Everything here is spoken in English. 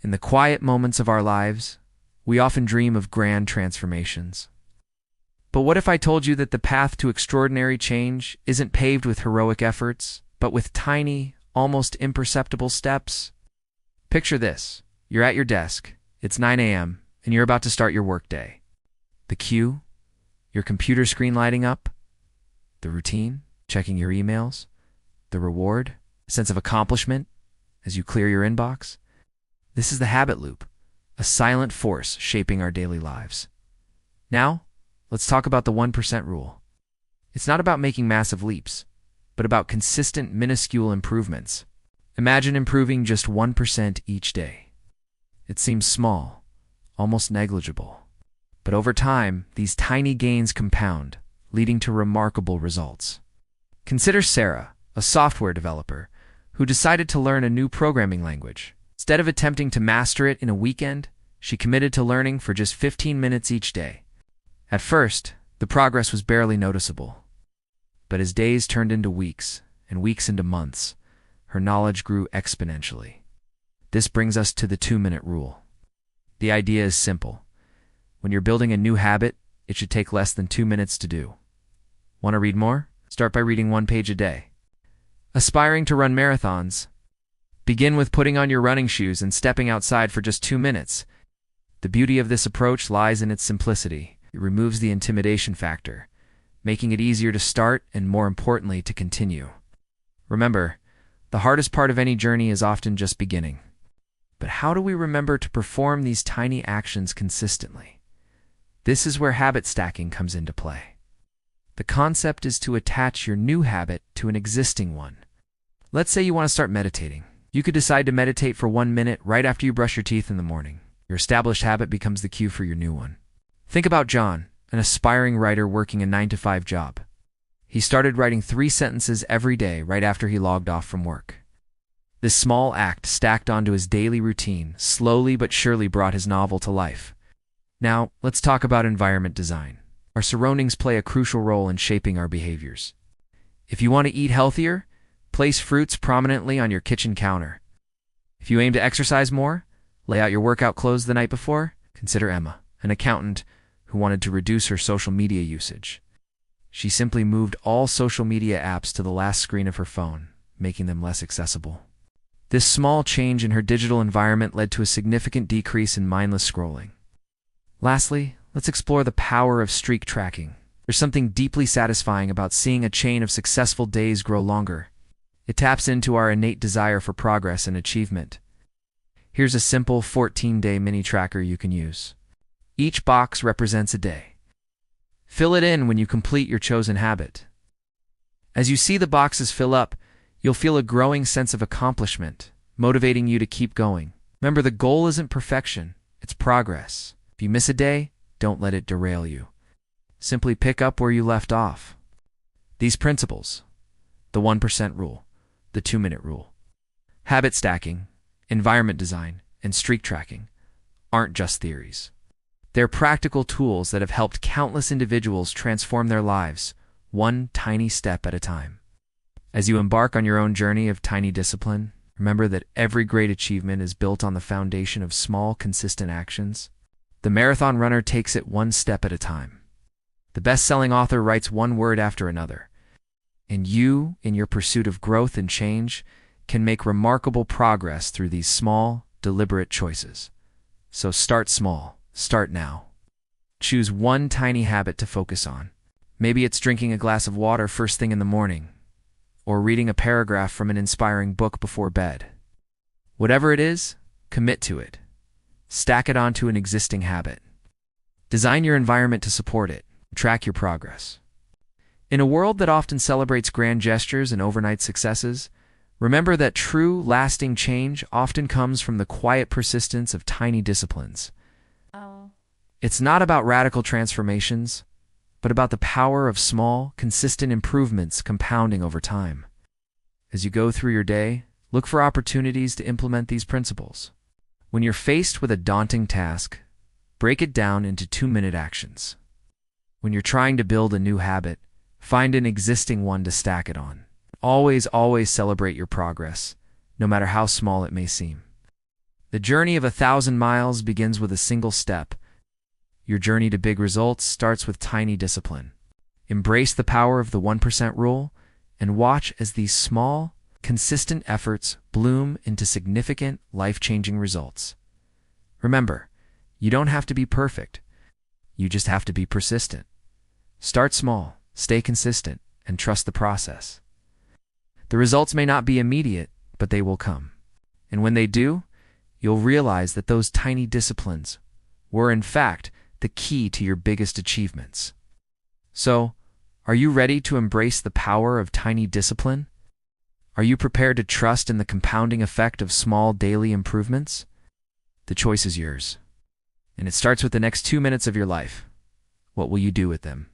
In the quiet moments of our lives, we often dream of grand transformations. But what if I told you that the path to extraordinary change isn't paved with heroic efforts, but with tiny, almost imperceptible steps? Picture this. You're at your desk. It's 9 a.m., and you're about to start your workday. The cue, your computer screen lighting up, the routine, checking your emails, the reward, a sense of accomplishment as you clear your inbox. This is the habit loop, a silent force shaping our daily lives. Now, let's talk about the 1% rule. It's not about making massive leaps, but about consistent, minuscule improvements. Imagine improving just 1% each day. It seems small, almost negligible. But over time, these tiny gains compound, leading to remarkable results. Consider Sarah, a software developer, who decided to learn a new programming language. Instead of attempting to master it in a weekend, she committed to learning for just 15 minutes each day. At first, the progress was barely noticeable. But as days turned into weeks, and weeks into months, her knowledge grew exponentially. This brings us to the 2-minute rule. The idea is simple. When you're building a new habit, it should take less than 2 minutes to do. Want to read more? Start by reading 1 page a day. Aspiring to run marathons? Begin with putting on your running shoes and stepping outside for just 2 minutes. The beauty of this approach lies in its simplicity. It removes the intimidation factor, making it easier to start and, more importantly, to continue. Remember, the hardest part of any journey is often just beginning. But how do we remember to perform these tiny actions consistently? This is where habit stacking comes into play. The concept is to attach your new habit to an existing one. Let's say you want to start meditating. You could decide to meditate for 1 minute right after you brush your teeth in the morning. Your established habit becomes the cue for your new one. Think about John, an aspiring writer working a 9-to-5 job. He started writing 3 sentences every day right after he logged off from work. This small act stacked onto his daily routine slowly but surely brought his novel to life. Now, let's talk about environment design. Our surroundings play a crucial role in shaping our behaviors. If you want to eat healthier, place fruits prominently on your kitchen counter. If you aim to exercise more, lay out your workout clothes the night before. Consider Emma, an accountant who wanted to reduce her social media usage. She simply moved all social media apps to the last screen of her phone, making them less accessible. This small change in her digital environment led to a significant decrease in mindless scrolling. Lastly, let's explore the power of streak tracking. There's something deeply satisfying about seeing a chain of successful days grow longer. It taps into our innate desire for progress and achievement. Here's a simple 14-day mini tracker you can use. Each box represents a day. Fill it in when you complete your chosen habit. As you see the boxes fill up, you'll feel a growing sense of accomplishment, motivating you to keep going. Remember, the goal isn't perfection, it's progress. If you miss a day, don't let it derail you. Simply pick up where you left off. These principles, the 1% rule, the 2-minute rule, habit stacking, environment design, and streak tracking, aren't just theories. They're practical tools that have helped countless individuals transform their lives, one tiny step at a time. As you embark on your own journey of tiny discipline, remember that every great achievement is built on the foundation of small, consistent actions. The marathon runner takes it 1 step at a time. The best-selling author writes 1 word after another. And you, in your pursuit of growth and change, can make remarkable progress through these small, deliberate choices. So start small. Start now. Choose 1 tiny habit to focus on. Maybe it's drinking a glass of water first thing in the morning, or reading a paragraph from an inspiring book before bed. Whatever it is, commit to it. Stack it onto an existing habit. Design your environment to support it. Track your progress. In a world that often celebrates grand gestures and overnight successes, remember that true, lasting change often comes from the quiet persistence of tiny disciplines. It's not about radical transformations, but about the power of small, consistent improvements compounding over time. As you go through your day, look for opportunities to implement these principles. When you're faced with a daunting task, break it down into 2-minute actions. When you're trying to build a new habit, find an existing one to stack it on. Always celebrate your progress, no matter how small it may seem. The journey of 1,000 miles begins with a single step. Your journey to big results starts with tiny discipline. Embrace the power of the 1% rule and watch as these small, consistent efforts bloom into significant, life-changing results. Remember, you don't have to be perfect. You just have to be persistent. Start small, stay consistent, and trust the process. The results may not be immediate, but they will come. And when they do, you'll realize that those tiny disciplines were, in fact, the key to your biggest achievements. So, are you ready to embrace the power of tiny discipline? Are you prepared to trust in the compounding effect of small daily improvements? The choice is yours. And it starts with the next 2 minutes of your life. What will you do with them?